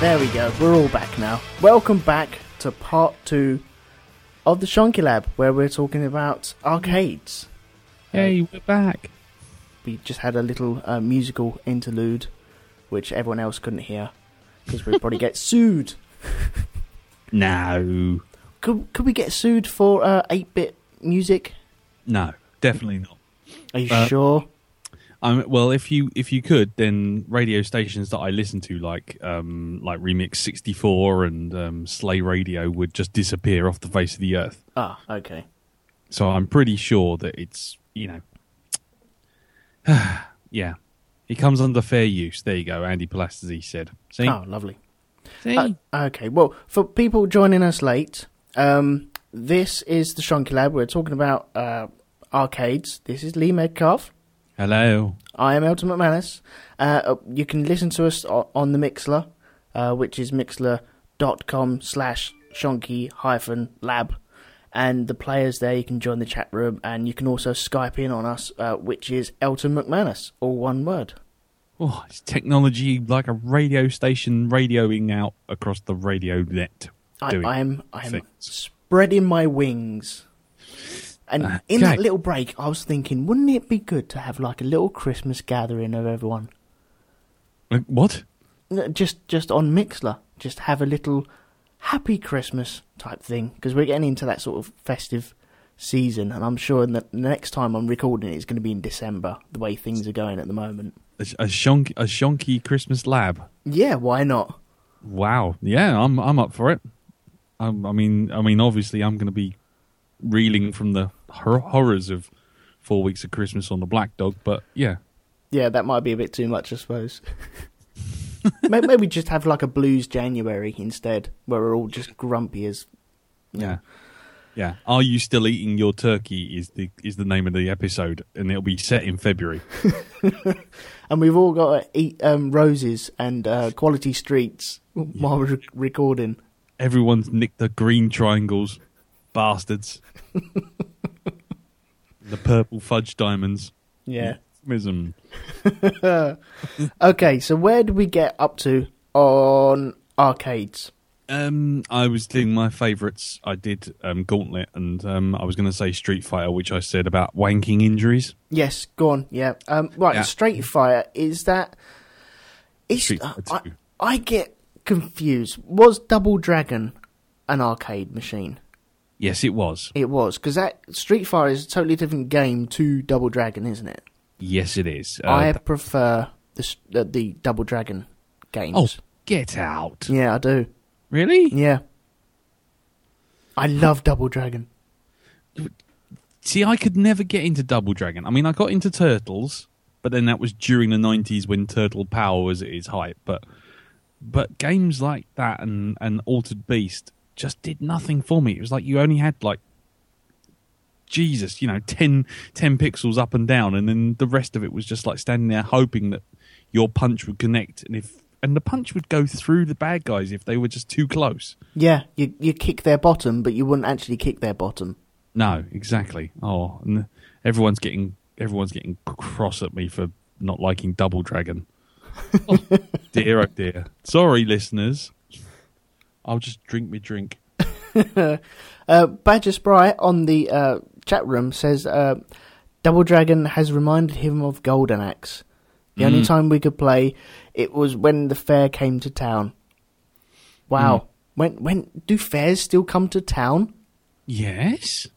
There we go. We're all back now. Welcome back to part 2 of the Shonky Lab, where we're talking about arcades. Hey, we're back. We just had a little musical interlude, which everyone else couldn't hear, because we'd probably get sued. No. Could we get sued for 8-bit music? No, definitely not. Are you sure? Well, if you could, then radio stations that I listen to, like Remix 64 and Slay Radio, would just disappear off the face of the earth. Ah, okay. So I'm pretty sure that it's, yeah, it comes under fair use. There you go, Andy Palastazzi said. See? Oh, lovely. See? Okay, well, for people joining us late, this is the Shonky Lab. We're talking about arcades. This is Lee Medcalf. Hello. I am Elton McManus. You can listen to us on the Mixlr, which is mixlr.com/shonky-lab. And the players there, you can join the chat room, and you can also Skype in on us, which is Elton McManus, all one word. Oh, it's technology like a radio station radioing out across the radio net. I'm spreading my wings. And in that little break, I was thinking, wouldn't it be good to have like a little Christmas gathering of everyone? What? Just on Mixlr. Just have a little happy Christmas type thing, because we're getting into that sort of festive season, and I'm sure the next time I'm recording it's going to be in December, the way things are going at the moment. A shonky Christmas lab? Yeah, why not? Wow. Yeah, I'm up for it. I mean, obviously I'm going to be reeling from the horrors of 4 weeks of Christmas on the Black Dog, but yeah. Yeah, that might be a bit too much, I suppose. Maybe just have like a Blues January instead, where we're all just grumpy as... Yeah. Yeah. Are you still eating your turkey is the name of the episode, and it'll be set in February. And we've all got to eat roses and Quality Streets while we're recording. Everyone's nicked the green triangles. Bastards. The purple fudge diamonds. Yeah. Euphemism. Okay, so where did we get up to on arcades? I was doing my favourites. I did Gauntlet, and I was going to say Street Fighter, which I said about wanking injuries. Yes, go on. Yeah. Right, yeah. Street Fighter, is that... I get confused. Was Double Dragon an arcade machine? Yes, it was. It was, because that Street Fighter is a totally different game to Double Dragon, isn't it? Yes, it is. I prefer the Double Dragon games. Oh, get out. Yeah, I do. Really? Yeah. I love Double Dragon. See, I could never get into Double Dragon. I mean, I got into Turtles, but then that was during the 90s when Turtle Power was at its height. But games like that and Altered Beast just did nothing for me. It was like you only had like 10 pixels up and down, and then the rest of it was just like standing there hoping that your punch would connect, and the punch would go through the bad guys if they were just too close. Yeah, you kick their bottom, but you wouldn't actually kick their bottom. No, exactly. Oh, and everyone's getting cross at me for not liking Double Dragon. Oh, dear, oh dear. Sorry, listeners. I'll just drink me drink. Badger Sprite on the chat room says Double Dragon has reminded him of Golden Axe. The only time we could play it was when the fair came to town. Wow. When do fairs still come to town? Yes.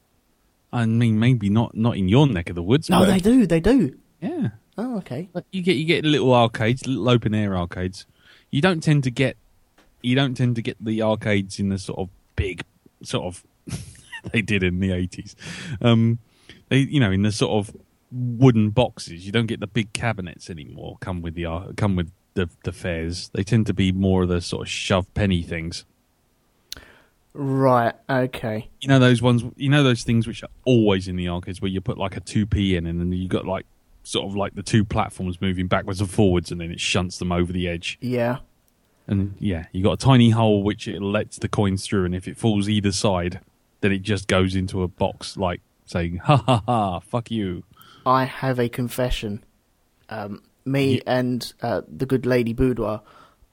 I mean, maybe not in your neck of the woods. No, they do. Yeah. Oh, okay. You get little arcades, little open air arcades. You don't tend to get the arcades in the sort of big sort of they did in the 80s. They in the sort of wooden boxes. You don't get the big cabinets anymore. Come with the fairs. They tend to be more of the sort of shove penny things. Right. Okay. You know those ones. You know those things which are always in the arcades where you put like a 2p in, and then you got like sort of like the two platforms moving backwards and forwards, and then it shunts them over the edge. Yeah. And yeah, you got a tiny hole which it lets the coins through, and if it falls either side, then it just goes into a box, like saying "ha ha ha, fuck you." I have a confession. Me and the good lady Boudoir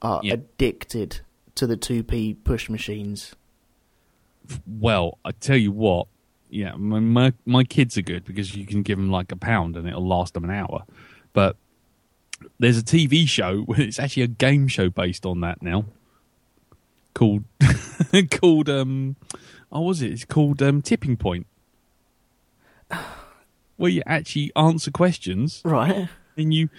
are addicted to the 2p push machines? Well, I tell you what, yeah, my kids are good because you can give them like £1 and it'll last them an hour. But there's a TV show, it's actually a game show based on that now, called It's called Tipping Point, where you actually answer questions, Right. and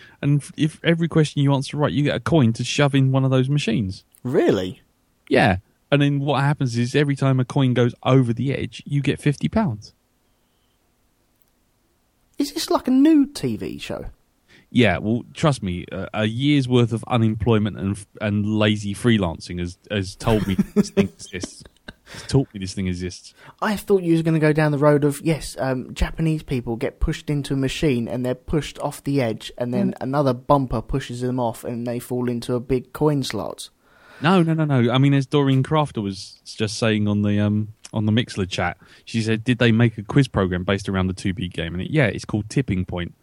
if every question you answer right, you get a coin to shove in one of those machines. Really? Yeah, and then what happens is every time a coin goes over the edge, you get £50. Is this like a new TV show? Yeah, well, trust me, a year's worth of unemployment and lazy freelancing has told me this thing exists. It's taught me this thing exists. I thought you was going to go down the road of, Japanese people get pushed into a machine and they're pushed off the edge, and then another bumper pushes them off and they fall into a big coin slot. No. I mean, as Doreen Crafter was just saying on the Mixlr chat, she said, did they make a quiz program based around the 2B game? And it's called Tipping Point,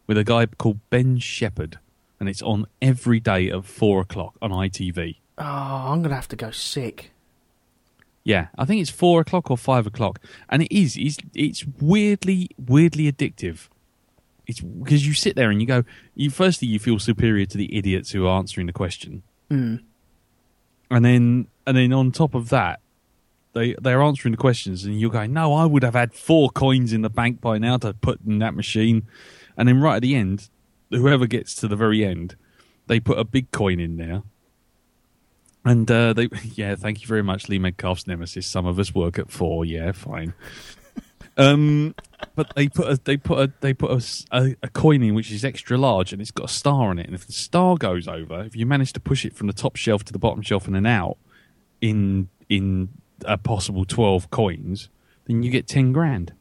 with a guy called Ben Shepherd, and it's on every day at 4:00 on ITV. Oh, I'm going to have to go sick. Yeah, I think it's 4:00 or 5:00, and it's weirdly addictive. It's because you sit there and you go, firstly you feel superior to the idiots who are answering the question, and then on top of that, they're answering the questions, and you're going, no, I would have had 4 coins in the bank by now to put in that machine, and then right at the end, whoever gets to the very end, they put a big coin in there. And thank you very much, Lee Medcalf's nemesis. Some of us work at 4. Yeah, fine. But they put a coin in which is extra large, and it's got a star on it. And if the star goes over, if you manage to push it from the top shelf to the bottom shelf and then out in a possible 12 coins, then you get 10 grand.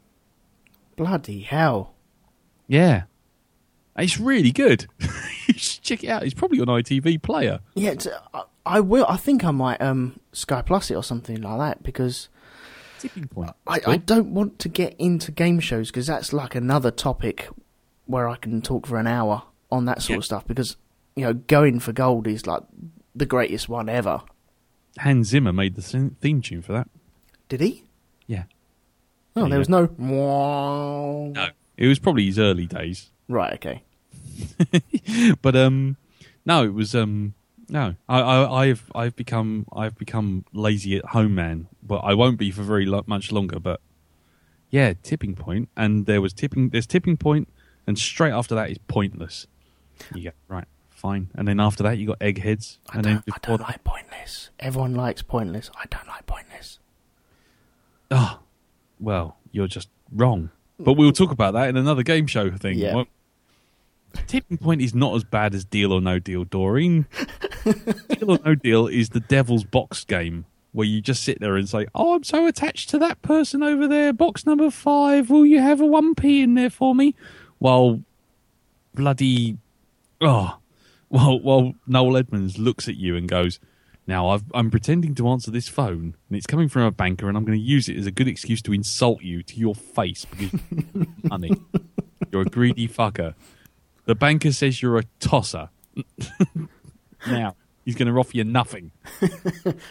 Bloody hell! Yeah, it's really good. You should check it out. It's probably on ITV Player. Yeah. I will. I think I might Sky Plus it or something like that, because Tipping Point. I don't want to get into game shows, because that's like another topic where I can talk for an hour on that sort of stuff, because Going for Gold is like the greatest one ever. Hans Zimmer made the theme tune for that. Did he? Yeah. Oh, there was no. No, it was probably his early days. Right. Okay. But no, it was no. I've become lazy at home man, but I won't be for very much longer. But yeah, Tipping Point, and there's Tipping Point, and straight after that is Pointless. You get right, fine, and then after that you got Eggheads. I don't like Pointless. Everyone likes Pointless. I don't like Pointless. Oh, well, you're just wrong. But we'll talk about that in another game show thing. Yeah. Well, Tipping Point is not as bad as Deal or No Deal, Doreen. Deal or No Deal is the devil's box game, where you just sit there and say, oh, I'm so attached to that person over there, box number 5, will you have a 1p in there for me? While Noel Edmonds looks at you and goes, now I'm pretending to answer this phone, and it's coming from a banker, and I'm going to use it as a good excuse to insult you to your face, because honey, you're a greedy fucker. The banker says you're a tosser. Now, he's going to offer you nothing.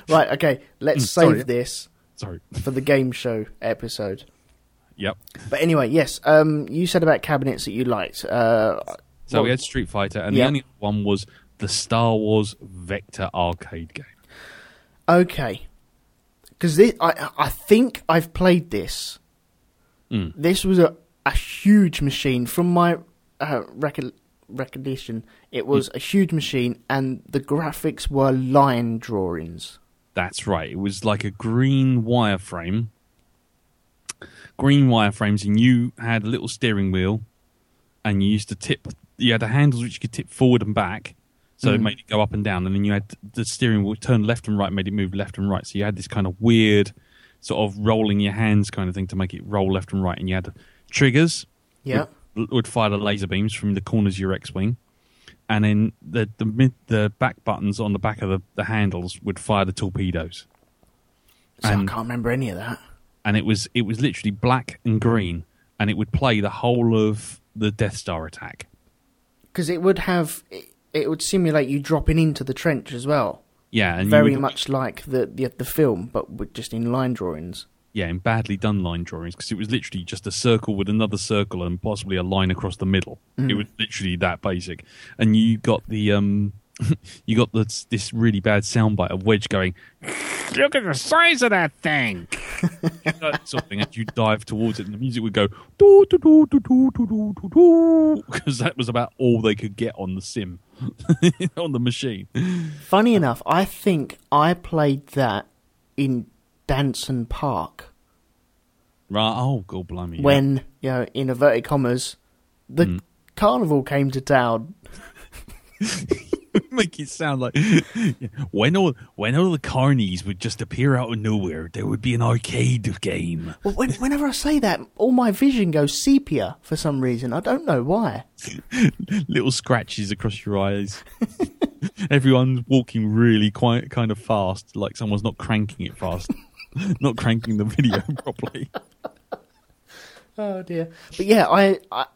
Right, okay, let's save this for the game show episode. Yep. But anyway, yes, you said about cabinets that you liked. So we had Street Fighter, and the only one was the Star Wars Vector arcade game. Okay. Because I think I've played this. This was a huge machine. From my recollection, it was a huge machine, and the graphics were line drawings. That's right. It was like a green wireframe. Green wireframes, and you had a little steering wheel, and you used to tip. You had the handles which you could tip forward and back, so it made it go up and down. And then you had the steering wheel turn left and right, made it move left and right. So you had this kind of weird, sort of rolling your hands kind of thing to make it roll left and right. And you had triggers. Yeah. Would fire the laser beams from the corners of your X-wing, and then the back buttons on the back of the handles would fire the torpedoes. So I can't remember any of that. And it was literally black and green, and it would play the whole of the Death Star attack. Because it would simulate you dropping into the trench as well. Yeah, and very much like the film, but with just in line drawings. Yeah, in badly done line drawings, because it was literally just a circle with another circle and possibly a line across the middle. It was literally that basic. And you got the this really bad soundbite of Wedge going, "Look at the size of that thing!" That sort of thing, and you dive towards it, and the music would go do do do do do do do do do, because that was about all they could get on the sim, on the machine. Funny enough, I think I played that in Danson Park. Right? Oh, God, blimey! When in inverted commas, the carnival came to town. Make it sound like when all the carnies would just appear out of nowhere, there would be an arcade game. Well, whenever I say that, all my vision goes sepia for some reason. I don't know why. Little scratches across your eyes. Everyone's walking really kind of fast, like someone's not cranking it fast, not cranking the video properly. Oh dear! But yeah,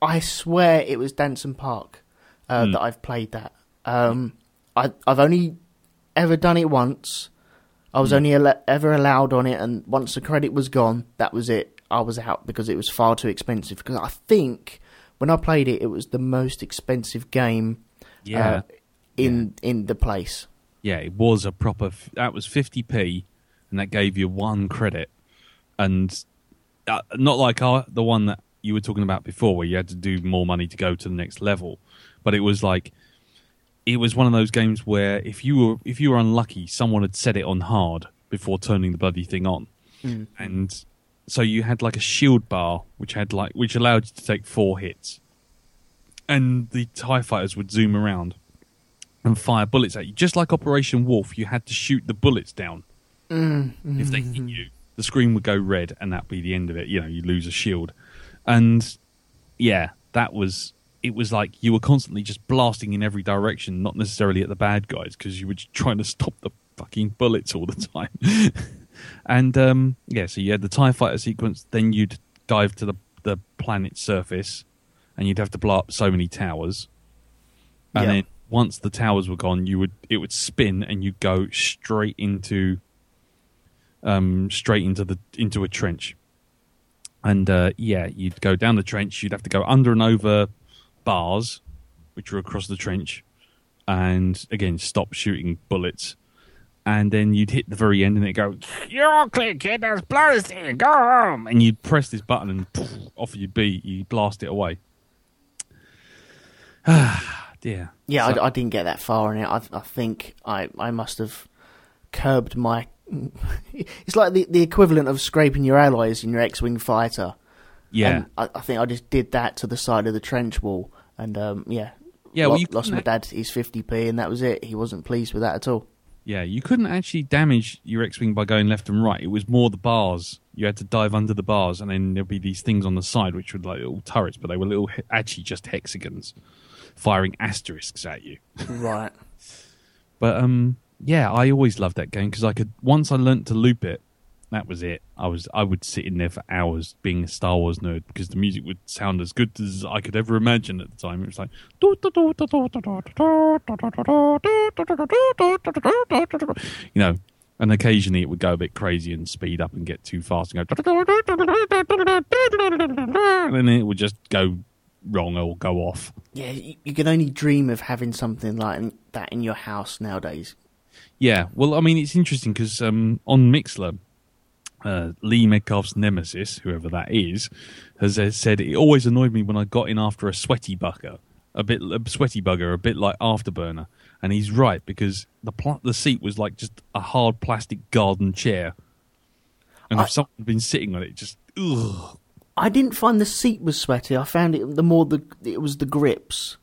I swear it was Danson Park that I've played that. I've only ever done it once. I was only ever allowed on it, and once the credit was gone, that was it. I was out because it was far too expensive. Because I think when I played it, it was the most expensive game in the place. Yeah, it was a proper. That was 50p, and that gave you 1 credit, and not like the one that you were talking about before, where you had to do more money to go to the next level. But it was like. It was one of those games where if you were unlucky, someone had set it on hard before turning the bloody thing on, and so you had like a shield bar which allowed you to take 4 hits, and the TIE fighters would zoom around and fire bullets at you, just like Operation Wolf. You had to shoot the bullets down. If they hit you, the screen would go red, and that'd be the end of it. You lose a shield, and that was. It was like you were constantly just blasting in every direction, not necessarily at the bad guys, because you were just trying to stop the fucking bullets all the time. And, so you had the TIE fighter sequence, then you'd dive to the planet's surface, and you'd have to blow up so many towers. And then once the towers were gone, it would spin, and you'd go straight into a trench. And, you'd go down the trench, you'd have to go under and over bars, which were across the trench, and again stop shooting bullets, and then you'd hit the very end and it'd go, "You're all clear, kid, there's blows here, go home," and you'd press this button and off you'd be, you blast it away. Dear. Yeah, I didn't get that far in it. I think I must have curbed my it's like the equivalent of scraping your alloys in your X-Wing fighter. Yeah, and I think I just did that to the side of the trench wall, and lost my dad his 50p, and that was it. He wasn't pleased with that at all. Yeah, you couldn't actually damage your X-Wing by going left and right. It was more the bars. You had to dive under the bars, and then there'd be these things on the side, which were like little turrets, but they were actually just hexagons, firing asterisks at you. Right. But I always loved that game because once I learnt to loop it. That was it. I would sit in there for hours being a Star Wars nerd because the music would sound as good as I could ever imagine at the time. It was like, and occasionally it would go a bit crazy and speed up and get too fast and go, and then it would just go wrong or go off. Yeah, you can only dream of having something like that in your house nowadays. Yeah, well, I mean, it's interesting because on Mixlr, Lee Medcalf's nemesis, whoever that is, has said it always annoyed me when I got in after a sweaty bugger, a bit like Afterburner, and he's right because the seat was like just a hard plastic garden chair, and if someone had been sitting on it, just ugh. I didn't find the seat was sweaty. I found it it was the grips.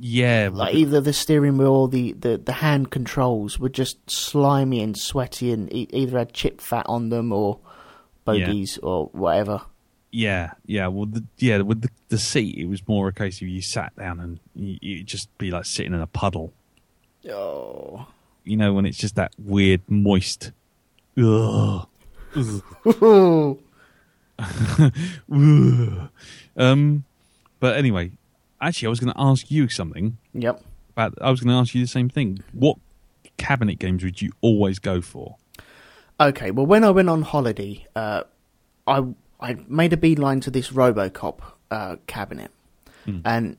Yeah, like either the steering wheel or the hand controls were just slimy and sweaty, and either had chip fat on them or bogies or whatever. Yeah. Well, with the seat, it was more a case of you sat down and you'd just be like sitting in a puddle. Oh, when it's just that weird moist. Ugh. But anyway. Actually, I was going to ask you something. Yep. I was going to ask you the same thing. What cabinet games would you always go for? Okay, well, when I went on holiday, I made a beeline to this RoboCop cabinet, and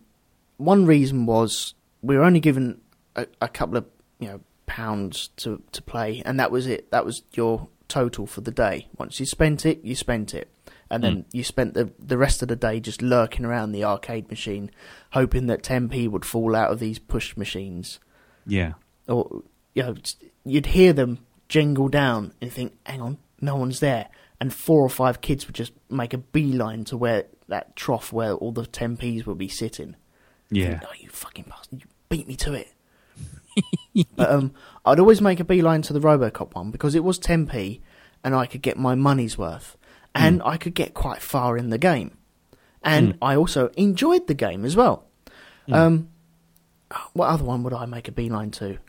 one reason was we were only given a couple of pounds to play, and that was it. That was your total for the day. Once you spent it, you spent it, and then you spent the rest of the day just lurking around the arcade machine, hoping that 10p would fall out of these push machines. Yeah, or you'd hear them jingle down and think, hang on, no one's there. And 4 or 5 kids would just make a beeline to where that trough where all the 10p's would be sitting. Yeah. Think, oh, you fucking bastard, you beat me to it. But I'd always make a beeline to the RoboCop one because it was 10p and I could get my money's worth. And I could get quite far in the game. And I also enjoyed the game as well. What other one would I make a beeline to?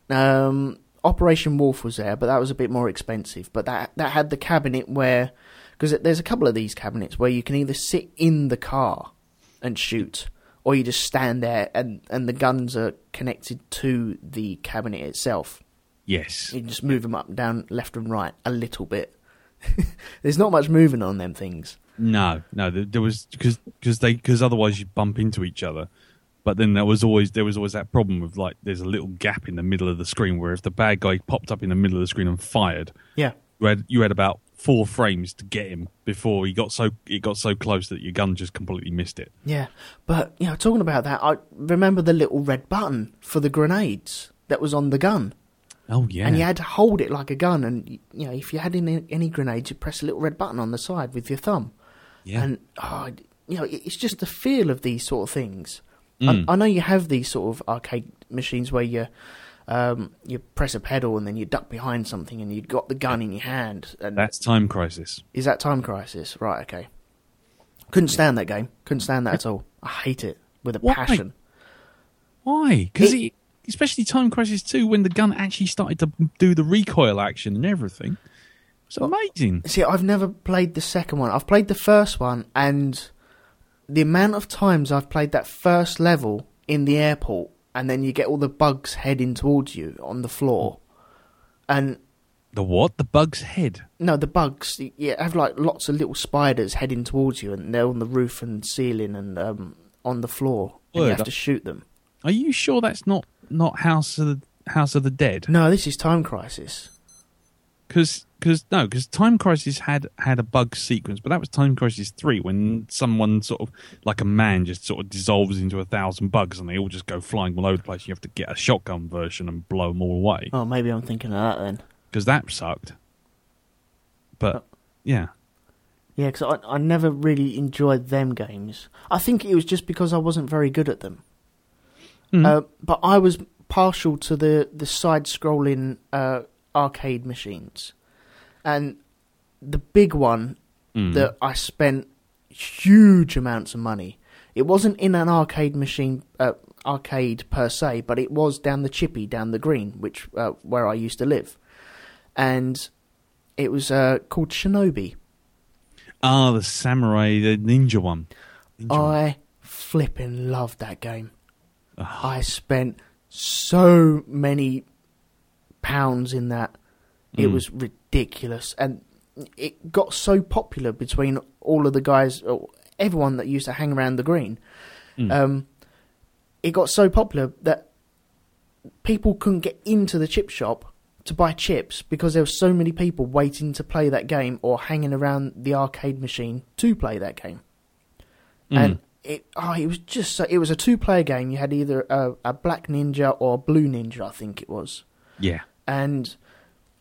Operation Wolf was there, but that was a bit more expensive. But that had the cabinet where... Because there's a couple of these cabinets where you can either sit in the car and shoot, or you just stand there and the guns are connected to the cabinet itself. Yes. You can just move them up and down, left and right, a little bit. There's not much moving on them things. No. There was... Because otherwise you'd bump into each other. But then there was always that problem of there's a little gap in the middle of the screen where if the bad guy popped up in the middle of the screen and fired, you had about 4 frames to get him before it got so close that your gun just completely missed it. Yeah, but talking about that, I remember the little red button for the grenades that was on the gun. Oh yeah, and you had to hold it like a gun, and if you had any grenades, you press a little red button on the side with your thumb. Yeah, and it's just the feel of these sort of things. I know you have these sort of arcade machines where you press a pedal and then you duck behind something and you've got the gun in your hand. And that's Time Crisis. Is that Time Crisis? Right, okay. Couldn't stand that game. Couldn't stand that at all. I hate it with a passion. Why? Because especially Time Crisis 2, when the gun actually started to do the recoil action and everything. It's amazing. See, I've never played the second one. I've played the first one, and... the amount of times I've played that first level in the airport and then you get all the bugs heading towards you on the floor. And the what? The bugs head? No, the bugs. You have lots of little spiders heading towards you and they're on the roof and ceiling and on the floor. And you have to shoot them. Are you sure that's not House of the Dead? No, this is Time Crisis. Because Time Crisis had a bug sequence, but that was Time Crisis 3 when someone sort of like a man just sort of dissolves into 1,000 bugs and they all just go flying all over the place. You have to get a shotgun version and blow them all away. Oh, maybe I'm thinking of that then. Because that sucked. But yeah. Yeah, because I never really enjoyed them games. I think it was just because I wasn't very good at them. But I was partial to the side-scrolling arcade machines. And the big one that I spent huge amounts of money, it wasn't in an arcade machine, arcade per se, but it was down the Chippy, down the Green, which where I used to live. And it was called Shinobi. Ah, the samurai, the ninja one. I flipping loved that game. I spent so many pounds in that. It was ridiculous, and it got so popular between all of the guys, or everyone that used to hang around the Green. It got so popular that people couldn't get into the chip shop to buy chips because there were so many people waiting to play that game or hanging around the arcade machine to play that game. And it was just it was a 2-player game. You had either a black ninja or a blue ninja, I think it was. Yeah, and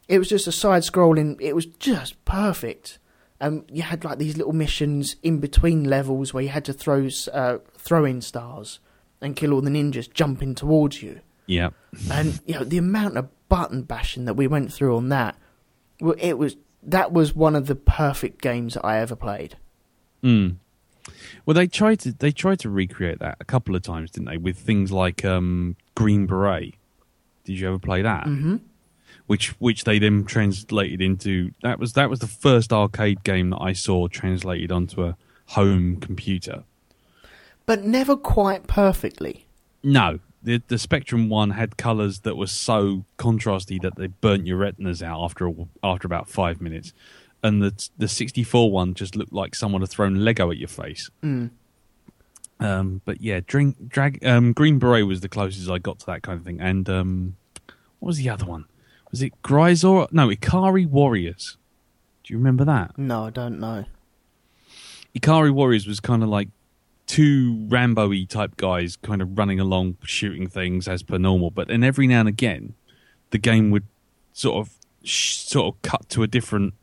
it was just a side-scrolling. It was just perfect. You had these little missions in between levels where you had to throw in stars and kill all the ninjas jumping towards you. Yeah. And the amount of button bashing that we went through on that, that was one of the perfect games that I ever played. Well, they tried to recreate that a couple of times, didn't they? With things like Green Beret. Did you ever play that? Mm-hmm. Which they then translated into... That was the first arcade game that I saw translated onto a home computer. But never quite perfectly. No. the Spectrum one had colours that were so contrasty that they burnt your retinas out after about 5 minutes, and the 64 one just looked like someone had thrown Lego at your face. But yeah, Green Beret was the closest I got to that kind of thing. And what was the other one? Was it Grisor? No, Ikari Warriors. Do you remember that? No, I don't know. Ikari Warriors was kind of like two Rambo-y type guys kind of running along shooting things as per normal, but then every now and again the game would sort of cut to a different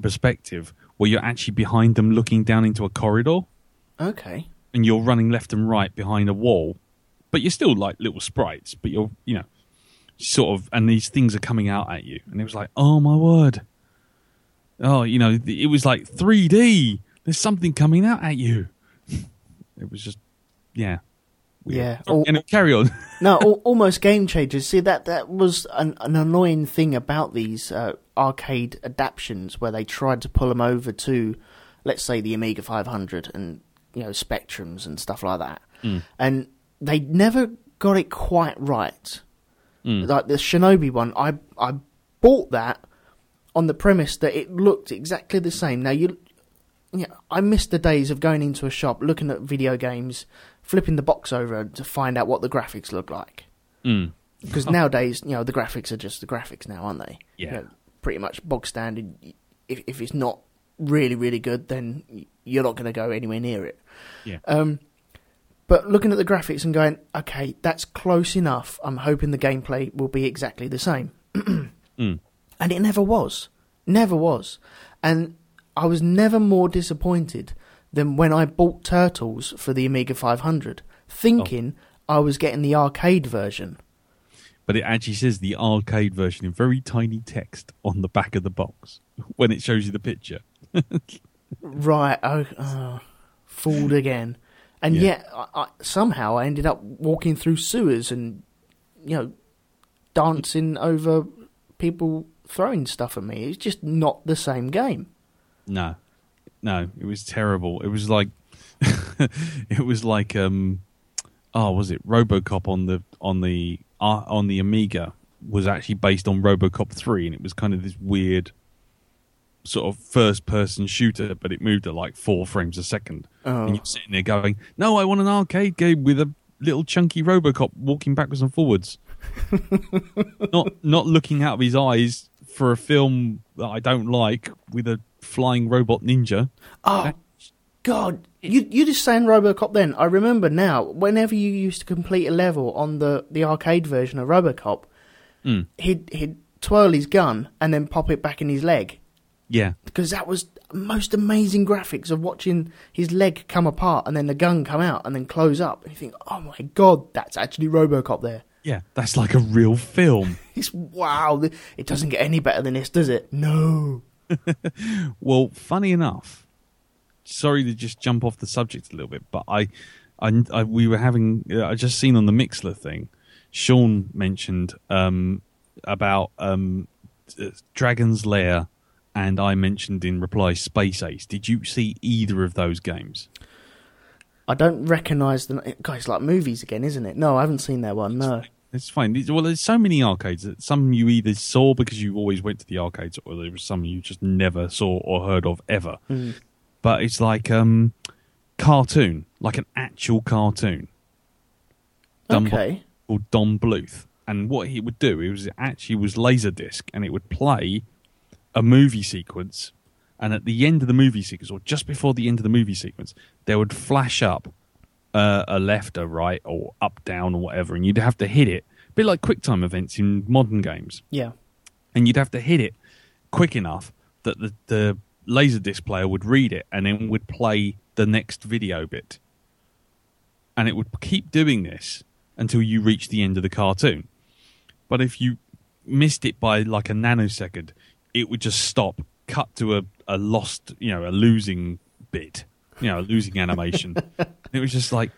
perspective where you're actually behind them looking down into a corridor. Okay. And you're running left and right behind a wall, but you're still like little sprites, but you're, sort of, and these things are coming out at you. And it was like, oh my word. Oh, it was like 3D. There's something coming out at you. It was just, yeah. Weird. Yeah. Carry on. No, almost game changers. See, that was an annoying thing about these arcade adaptions where they tried to pull them over to, let's say, the Amiga 500 and, Spectrums and stuff like that. And they never got it quite right. Like the Shinobi one, I bought that on the premise that it looked exactly the same. Now, I missed the days of going into a shop, looking at video games, flipping the box over to find out what the graphics look like. Because nowadays, the graphics are just the graphics now, aren't they? Yeah. Pretty much bog standard. If it's not really, really good, then you're not going to go anywhere near it. Yeah. But looking at the graphics and going, okay, that's close enough. I'm hoping the gameplay will be exactly the same. And it never was. Never was. And I was never more disappointed than when I bought Turtles for the Amiga 500, thinking I was getting the arcade version. But it actually says the arcade version in very tiny text on the back of the box when it shows you the picture. Right. Fooled again. And yet, somehow I ended up walking through sewers and, dancing over people throwing stuff at me. It's just not the same game. No, it was terrible. It was like, was it RoboCop on the Amiga was actually based on RoboCop 3, and it was kind of this weird sort of first-person shooter, but it moved at like 4 frames a second. And you're sitting there going, no, I want an arcade game with a little chunky RoboCop walking backwards and forwards. not looking out of his eyes for a film that I don't like with a flying robot ninja. Oh, God. You just saying RoboCop then. I remember now, whenever you used to complete a level on the arcade version of RoboCop, he'd twirl his gun and then pop it back in his leg. Yeah. Because that was most amazing graphics of watching his leg come apart and then the gun come out and then close up. And you think, oh my God, that's actually RoboCop there. Yeah, that's like a real film. Wow. It doesn't get any better than this, does it? No. Well, funny enough, sorry to just jump off the subject a little bit, but I just seen on the Mixlr thing, Sean mentioned about Dragon's Lair, and I mentioned in reply Space Ace. Did you see either of those games? I don't recognise them. Guys, like movies again, isn't it? No, I haven't seen that one, no. It's fine. Well, there's so many arcades that some you either saw because you always went to the arcades, or there was some you just never saw or heard of ever. But it's like cartoon, like an actual cartoon. Called Don Bluth. And what he would do, it actually was Laserdisc, and it would play a movie sequence, and at the end of the movie sequence, or just before the end of the movie sequence, there would flash up a left, a right, or up, down, or whatever, and you'd have to hit it. A bit like QuickTime events in modern games. Yeah. And you'd have to hit it quick enough that the Laserdisc player would read it, and then would play the next video bit. And it would keep doing this until you reach the end of the cartoon. But if you missed it by like a nanosecond, it would just stop, cut to a lost, a losing bit, a losing animation. It was just like,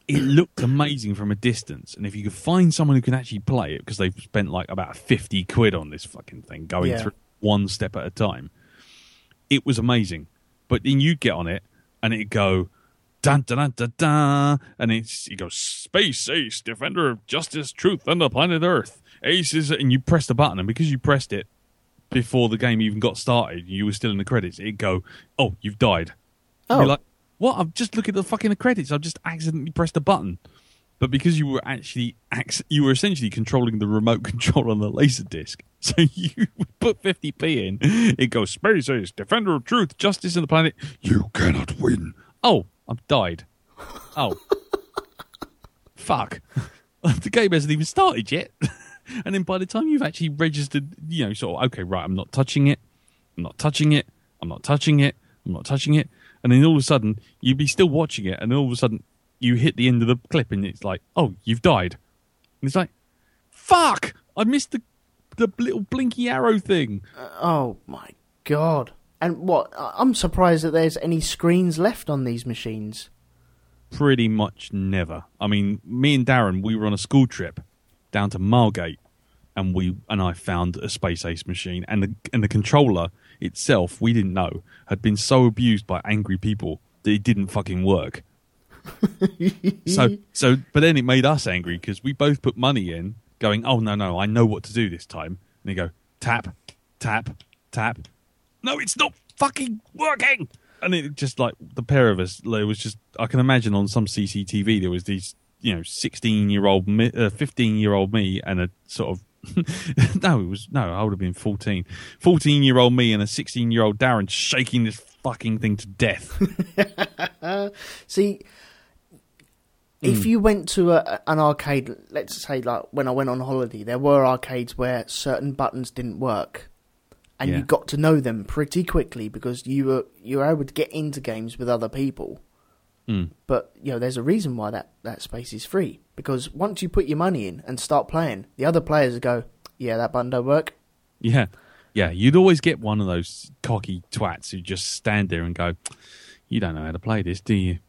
it looked amazing from a distance. And if you could find someone who can actually play it, because they've spent like about 50 quid on this fucking thing, going through one step at a time, it was amazing. But then you'd get on it and it'd go, dun dun dun dun dun, and he goes, Space Ace, defender of justice, truth, and the planet Earth. Ace is, and you press the button, and because you pressed it before the game even got started, you were still in the credits. It'd go, oh, you've died. Oh. You're like, what? I've just looked at the fucking credits. I've just accidentally pressed a button. But because you were essentially controlling the remote control on the Laserdisc, so you put 50p in, it goes, Space Ace, defender of truth, justice, and the planet. You cannot win. Oh, I've died. Oh. Fuck. The game hasn't even started yet. And then by the time you've actually registered, sort of, okay, right, I'm not touching it. I'm not touching it. I'm not touching it. I'm not touching it. And then all of a sudden, you'd be still watching it, and then all of a sudden, you hit the end of the clip, and it's like, oh, you've died. And it's like, fuck! I missed the little blinky arrow thing. Oh, my God. And what? I'm surprised that there's any screens left on these machines. Pretty much never. I mean, me and Darren, we were on a school trip down to Margate, and I found a Space Ace machine, and the controller itself, we didn't know, had been so abused by angry people that it didn't fucking work. But then it made us angry because we both put money in, going, oh no, I know what to do this time. And they go, tap, tap, tap. No, it's not fucking working. And it just, like, the pair of us, it was just, I can imagine on some CCTV there was these, 16-year-old, 15-year-old me and a sort of, I would have been 14. 14-year-old me and a 16-year-old Darren shaking this fucking thing to death. See, if you went to an arcade, let's say, like, when I went on holiday, there were arcades where certain buttons didn't work. And you got to know them pretty quickly because you were able to get into games with other people. But, there's a reason why that space is free. Because once you put your money in and start playing, the other players go, yeah, that button don't work. Yeah. Yeah, you'd always get one of those cocky twats who just stand there and go, you don't know how to play this, do you?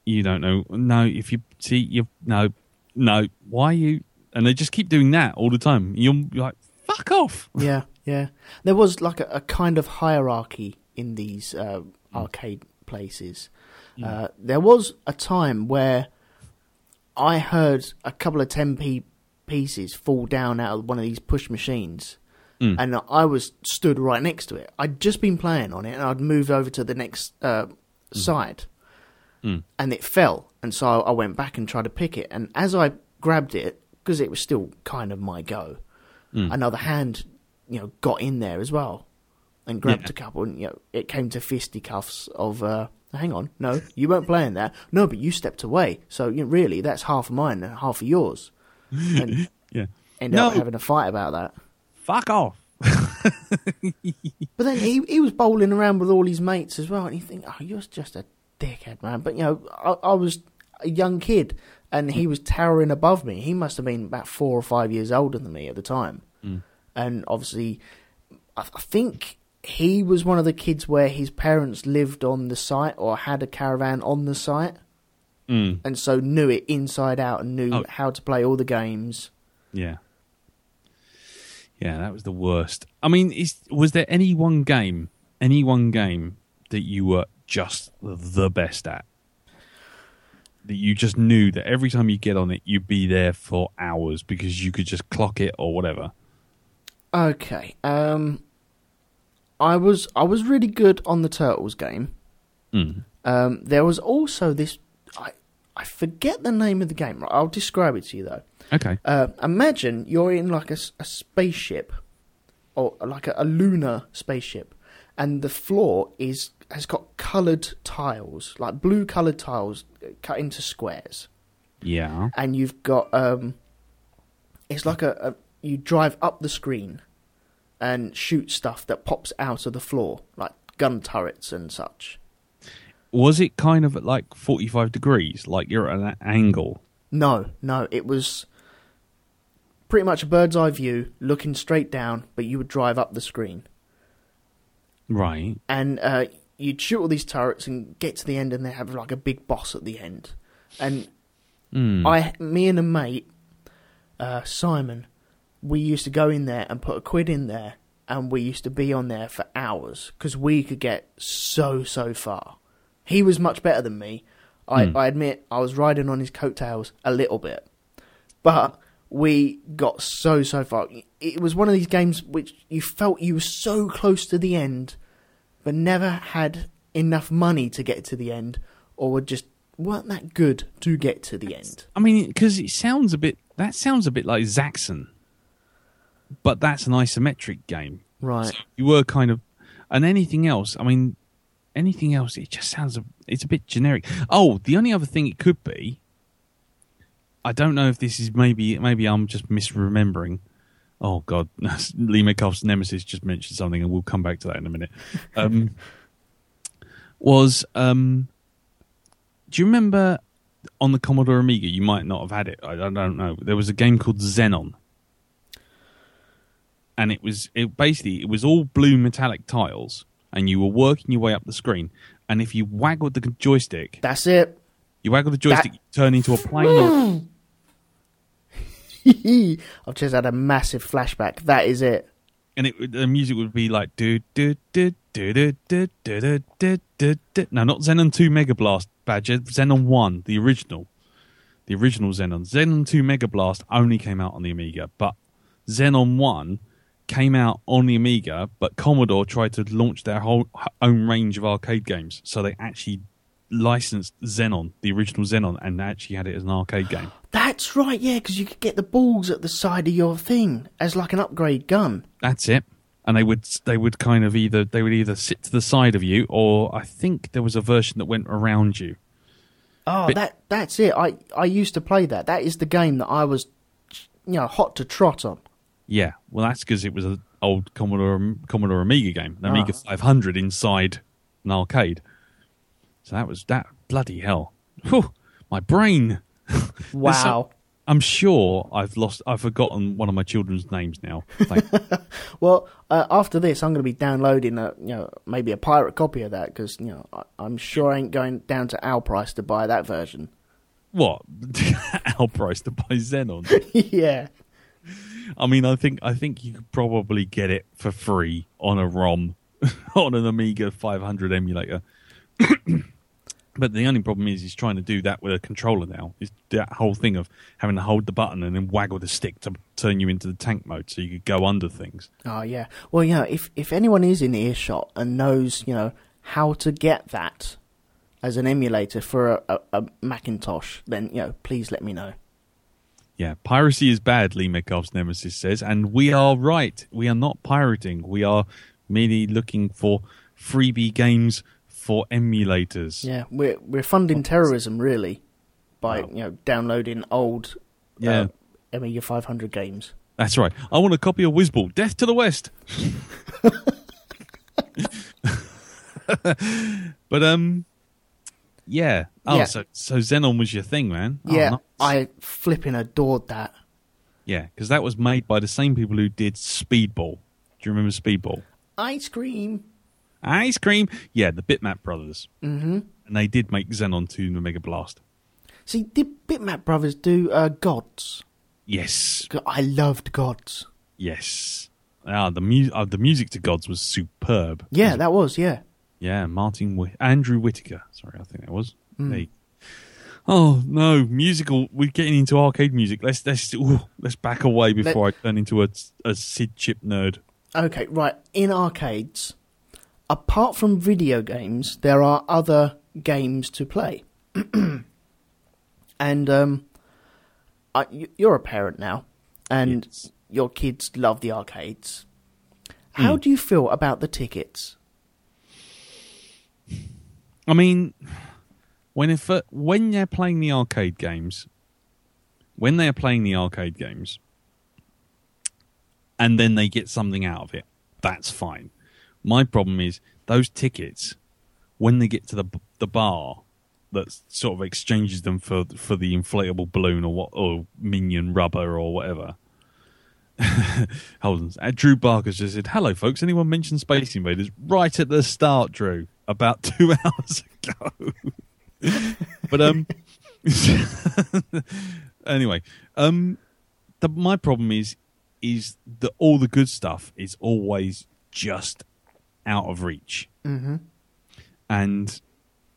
You don't know. No, if you see, no, why are you? And they just keep doing that all the time. You're like, fuck off. Yeah. There was like a kind of hierarchy in these arcade places. There was a time where I heard a couple of 10p pieces fall down out of one of these push machines. And I was stood right next to it. I'd just been playing on it, and I'd moved over to the next side. And it fell. And so I went back and tried to pick it. And as I grabbed it, because it was still kind of my go, another hand, got in there as well and grabbed a couple. And, it came to fisticuffs of, hang on, no, you weren't playing that. No, but you stepped away. So, really, that's half of mine and half of yours. And ended up having a fight about that. Fuck off. But then he was bowling around with all his mates as well, and you think, oh, you're just a dickhead, man. But, I was a young kid, and he was towering above me. He must have been about 4 or 5 years older than me at the time. And obviously, I think he was one of the kids where his parents lived on the site or had a caravan on the site, and so knew it inside out and knew how to play all the games. Yeah. Yeah, that was the worst. I mean, was there any one game that you were just the best at? That you just knew that every time you get on it, you'd be there for hours because you could just clock it or whatever? Okay. I was really good on the Turtles game. There was also this... I forget the name of the game. I'll describe it to you, though. Okay. Imagine you're in like a spaceship, or like a lunar spaceship, and the floor has got coloured tiles, like blue coloured tiles cut into squares. Yeah. And you've got it's like you drive up the screen and shoot stuff that pops out of the floor, like gun turrets and such. Was it kind of at like 45 degrees, like you're at an angle? No, it was pretty much a bird's eye view, looking straight down, but you would drive up the screen. Right. And you'd shoot all these turrets and get to the end, and they have like a big boss at the end. And me and a mate, Simon, we used to go in there and put £1 in there, and we used to be on there for hours because we could get so far. He was much better than me. I admit I was riding on his coattails a little bit, but we got so far. It was one of these games which you felt you were so close to the end, but never had enough money to get to the end, or weren't that good to get to the end. I mean, because that sounds a bit like Zaxxon, but that's an isometric game. Right. So you were kind of... And anything else, it just sounds... It's a bit generic. Oh, the only other thing it could be... I don't know if this is maybe I'm just misremembering. Oh, God. Lee Metcalf's Nemesis just mentioned something, and we'll come back to that in a minute. Do you remember on the Commodore Amiga, you might not have had it, I don't know, there was a game called Xenon. And it was all blue metallic tiles, and you were working your way up the screen. And if you waggled the joystick... That's it. You waggled the joystick, you turn into a plane. I've just had a massive flashback. That is it. And the music would be like... No, not Xenon 2 Mega Blast, Badger. Xenon 1, the original. The original Xenon. Xenon 2 Mega Blast only came out on the Amiga, but Xenon 1... came out on the Amiga, but Commodore tried to launch their own range of arcade games. So they actually licensed Xenon, the original Xenon, and actually had it as an arcade game. That's right, yeah, because you could get the balls at the side of your thing as like an upgrade gun. That's it. And they would either sit to the side of you, or I think there was a version that went around you. Oh, that's it. I used to play that. That is the game that I was, hot to trot on. Yeah, well, that's because it was an old Commodore Amiga game, an Amiga 500 inside an arcade. So that was that. Bloody hell! Whew, my brain. Wow. I'm sure I've forgotten one of my children's names now. Well, after this, I'm going to be downloading maybe a pirate copy of that because I'm sure I ain't going down to our price to buy that version. What? Our price to buy Xenon? Yeah. I mean, I think you could probably get it for free on a ROM on an Amiga 500 emulator. But the only problem is he's trying to do that with a controller now. Is that whole thing of having to hold the button and then waggle the stick to turn you into the tank mode so you could go under things. Oh, yeah. Well, if anyone is in earshot and knows, how to get that as an emulator for a Macintosh, then, please let me know. Yeah, piracy is bad, Lee Metcalf's Nemesis says, and we are right. We are not pirating. We are merely looking for freebie games for emulators. Yeah, we're funding terrorism, really, by downloading old Amiga 500 games. That's right. I want a copy of Whizball. Death to the West! But, yeah. Oh, yeah. So Xenon was your thing, man. Yeah, nice. I flipping adored that. Yeah, because that was made by the same people who did Speedball. Do you remember Speedball? Ice cream. Yeah, the Bitmap brothers. Mm-hmm. And they did make Xenon 2 the Mega Blast. See, did Bitmap brothers do Gods? Yes. I loved Gods. Yes. The music to Gods was superb. Yeah, that was, yeah. Yeah, Andrew Whittaker. Sorry, I think that was. Oh no, musical. We're getting into arcade music. Let's back away before I turn into a Sid Chip nerd. Okay, right. In arcades, apart from video games, there are other games to play. And you're a parent now, and yes, your kids love the arcades. How do you feel about the tickets? I mean, when they're playing the arcade games, and then they get something out of it, that's fine. My problem is those tickets, when they get to the bar that sort of exchanges them for the inflatable balloon or minion rubber or whatever. Hold on. Drew Barker just said, "Hello, folks. Anyone mentioned Space Invaders?" Right at the start, Drew, about 2 hours ago. But anyway, my problem is that all the good stuff is always just out of reach. Mm-hmm. And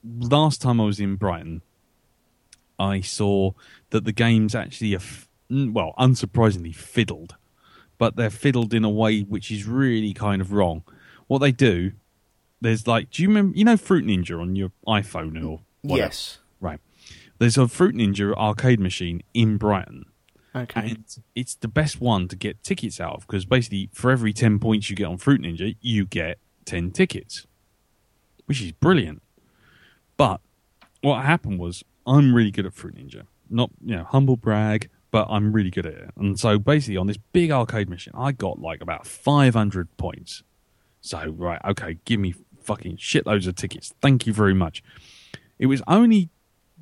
last time I was in Brighton, I saw that the game's actually, unsurprisingly, fiddled. But they're fiddled in a way which is really kind of wrong. What they do, there's like, do you remember, Fruit Ninja on your iPhone or whatever? Yes. Right. There's a Fruit Ninja arcade machine in Brighton. Okay. And it's the best one to get tickets out of, because basically for every 10 points you get on Fruit Ninja, you get 10 tickets, which is brilliant. But what happened was, I'm really good at Fruit Ninja. Not, humble brag, but I'm really good at it. And so basically on this big arcade machine, I got like about 500 points. So, right, okay, give me fucking shitloads of tickets. Thank you very much. It was only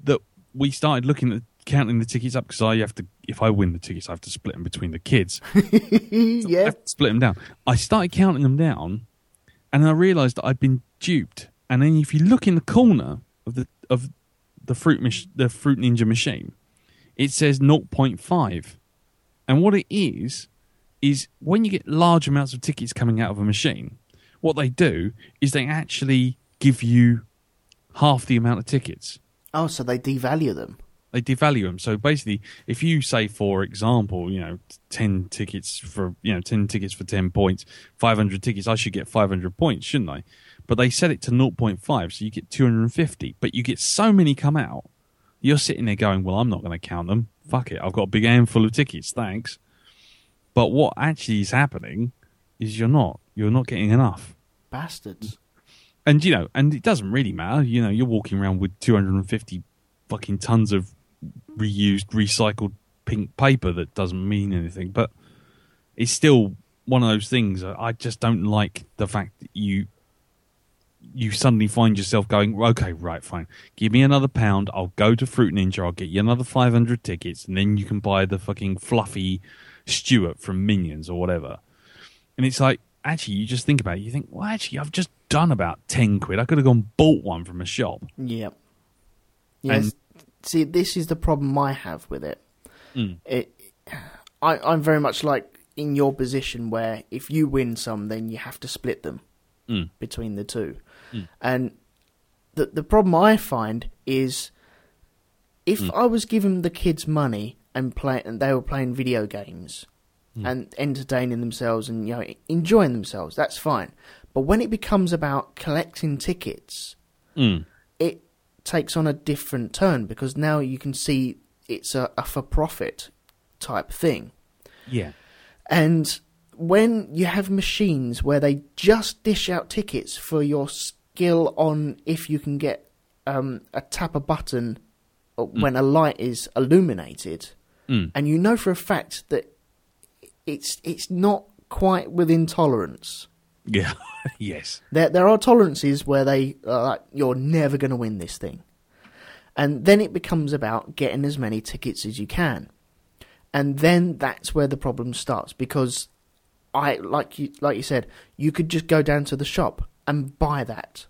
that we started looking at counting the tickets up, because if I win the tickets, I have to split them between the kids. Yeah. I have to split them down. I started counting them down, and I realised that I'd been duped. And then if you look in the corner of the Fruit Ninja machine, it says 0.5. And what it is when you get large amounts of tickets coming out of a machine, what they do is they actually give you half the amount of tickets. Oh, so they devalue them. They devalue them. So basically, if you say, for example, 10 tickets for 10 points, 500 tickets, I should get 500 points, shouldn't I? But they set it to 0.5, so you get 250. But you get so many come out, you're sitting there going, well, I'm not going to count them. Fuck it. I've got a big handful of tickets. Thanks. But what actually is happening is you're not getting enough. Bastards. And, and it doesn't really matter. You're walking around with 250 fucking tons of reused, recycled pink paper that doesn't mean anything. But it's still one of those things. I just don't like the fact that you suddenly find yourself going, okay, right, fine. Give me another £1. I'll go to Fruit Ninja. I'll get you another 500 tickets. And then you can buy the fucking fluffy Stuart from Minions or whatever. And it's like, actually, you just think about it. You think, well, actually, I've just done about 10 quid. I could have gone and bought one from a shop. Yep. Yes. See, this is the problem I have with it. I'm very much like in your position where if you win some, then you have to split them between the two. And the problem I find is if I was giving the kids money and they were playing video games and entertaining themselves and enjoying themselves, that's fine. But when it becomes about collecting tickets, it takes on a different turn, because now you can see it's a for-profit type thing. Yeah. And when you have machines where they just dish out tickets for your skill on if you can get a tap a button when a light is illuminated, and for a fact that it's not quite within tolerance. Yeah. Yes. There are tolerances where they are like, you're never going to win this thing. And then it becomes about getting as many tickets as you can. And then that's where the problem starts, because like you said, you could just go down to the shop and buy that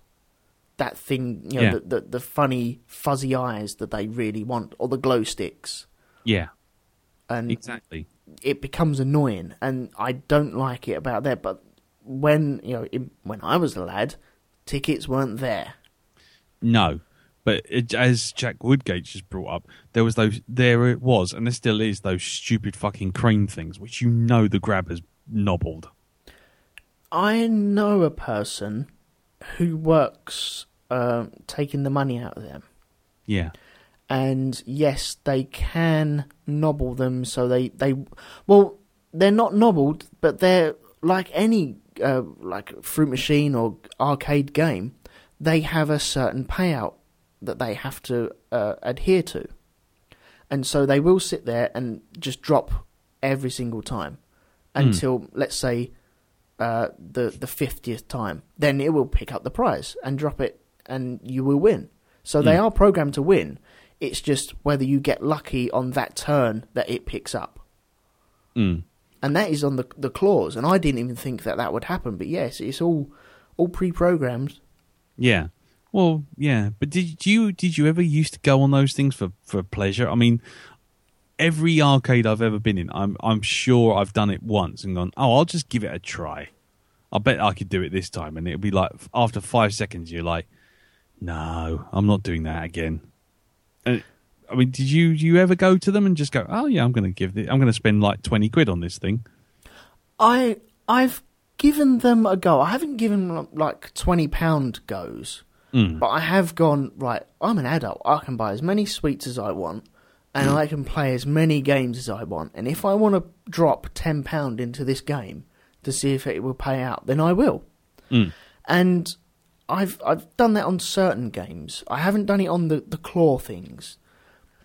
thing, the funny fuzzy eyes that they really want, or the glow sticks. Yeah. And exactly. It becomes annoying, and I don't like it about that. But when when I was a lad, tickets weren't there. No, but as Jack Woodgate just brought up, there it was, and there still is, those stupid fucking crane things, which the grabbers nobbled. I know a person who works taking the money out of them. Yeah. And yes, they can nobble them, so they're not nobbled, but they're like any like fruit machine or arcade game. They have a certain payout that they have to adhere to, and so they will sit there and just drop every single time until, let's say, the 50th time. Then it will pick up the prize and drop it, and you will win. So they are programmed to win. It's just whether you get lucky on that turn that it picks up. And that is on the clause. And I didn't even think that would happen. But yes, it's all pre-programmed. Yeah. Well, yeah. But did you ever used to go on those things for pleasure? I mean, every arcade I've ever been in, I'm sure I've done it once and gone, oh, I'll just give it a try. I bet I could do it this time. And it'll be like, after 5 seconds, you're like, no, I'm not doing that again. I mean, did you ever go to them and just go, oh yeah, I'm going to spend like 20 quid on this thing? I've given them a go. I haven't given them like £20 goes, but I have gone, right, I'm an adult. I can buy as many sweets as I want, and I can play as many games as I want. And if I want to drop £10 into this game to see if it will pay out, then I will. And I've done that on certain games. I haven't done it on the claw things.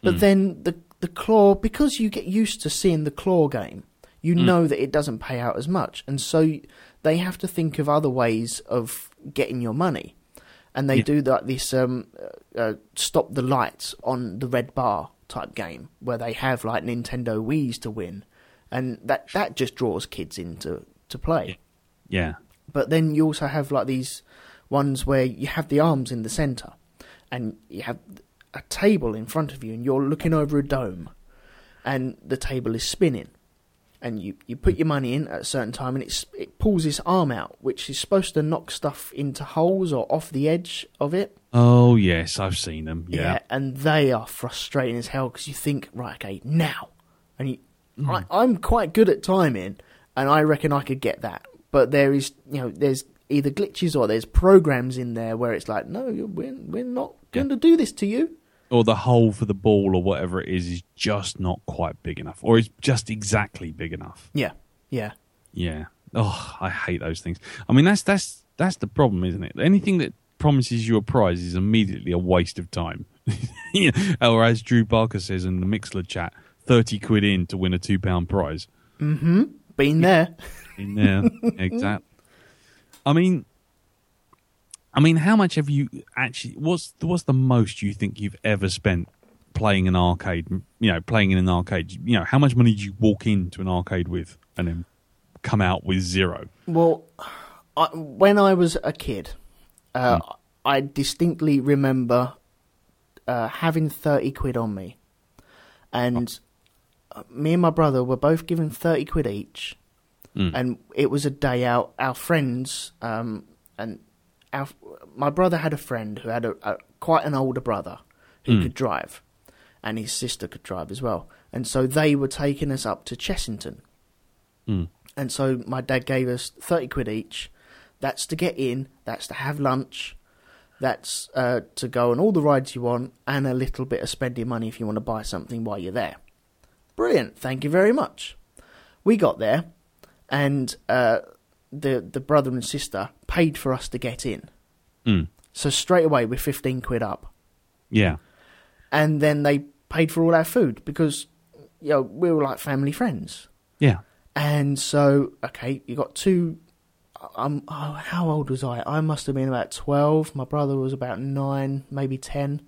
But then the claw, because you get used to seeing the claw game, you know that it doesn't pay out as much. And so they have to think of other ways of getting your money. And they do like this stop the lights on the red bar type game, where they have like Nintendo Wiis to win. And that just draws kids into to play. Yeah. But then you also have like these ones where you have the arms in the centre, and you have a table in front of you, and you're looking over a dome, and the table is spinning, and you put your money in at a certain time, and it pulls this arm out, which is supposed to knock stuff into holes or off the edge of it. Oh yes, I've seen them. Yeah, and they are frustrating as hell, because you think, right, okay, now, and I'm quite good at timing, and I reckon I could get that, but there's either glitches or there's programs in there where it's like, no, we're not going to do this to you. Or the hole for the ball or whatever it is just not quite big enough, or it's just exactly big enough. Yeah. Oh, I hate those things. I mean, that's the problem, isn't it? Anything that promises you a prize is immediately a waste of time. Or as Drew Barker says in the Mixlr chat, 30 quid in to win a £2 prize. Mm-hmm. Been there. Been there. Exactly. I mean, how much have you actually? What's the most you think you've ever spent playing an arcade? Playing in an arcade. How much money did you walk into an arcade with and then come out with zero? Well, when I was a kid, I distinctly remember having 30 quid on me, and me and my brother were both given 30 quid each, and it was a day out. Our friends and. My brother had a friend who had quite an older brother who could drive, and his sister could drive as well. And so they were taking us up to Chessington. And so my dad gave us 30 quid each. That's to get in, that's to have lunch, that's to go on all the rides you want, and a little bit of spending money if you want to buy something while you're there. Brilliant, thank you very much. We got there, and the brother and sister paid for us to get in. So straight away we're 15 quid up. Yeah. And then they paid for all our food because we were like family friends. Yeah. And so, okay, you got two... how old was I? I must have been about 12. My brother was about 9, maybe 10.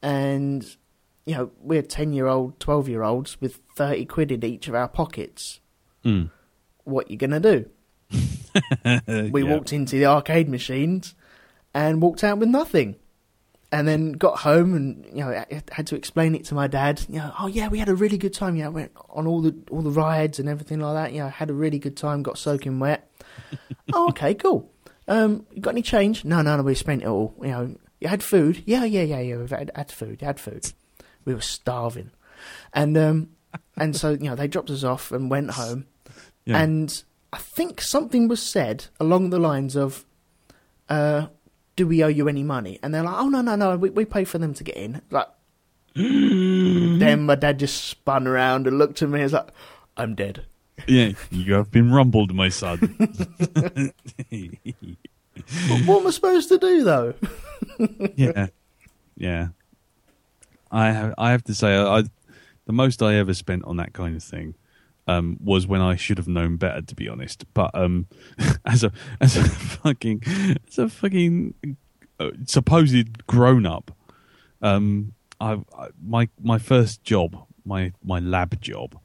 And, we're 10-year-old, 12-year-olds with 30 quid in each of our pockets. What you going to do? We walked into the arcade machines and walked out with nothing, and then got home and I had to explain it to my dad. Oh yeah, we had a really good time. Went on all the rides and everything like that. Had a really good time. Got soaking wet. Oh, okay, cool. You got any change? No, we spent it all. You had food? Yeah. We've had food. We were starving, and so they dropped us off and went home, and I think something was said along the lines of, do we owe you any money? And they're like, oh, no, we pay for them to get in. Like, then my dad just spun around and looked at me and was like, I'm dead. Yeah, you have been rumbled, my son. What am I supposed to do, though? Yeah. I have to say, the most I ever spent on that kind of thing was when I should have known better, to be honest. But as a fucking supposed grown up, my first job, my lab job,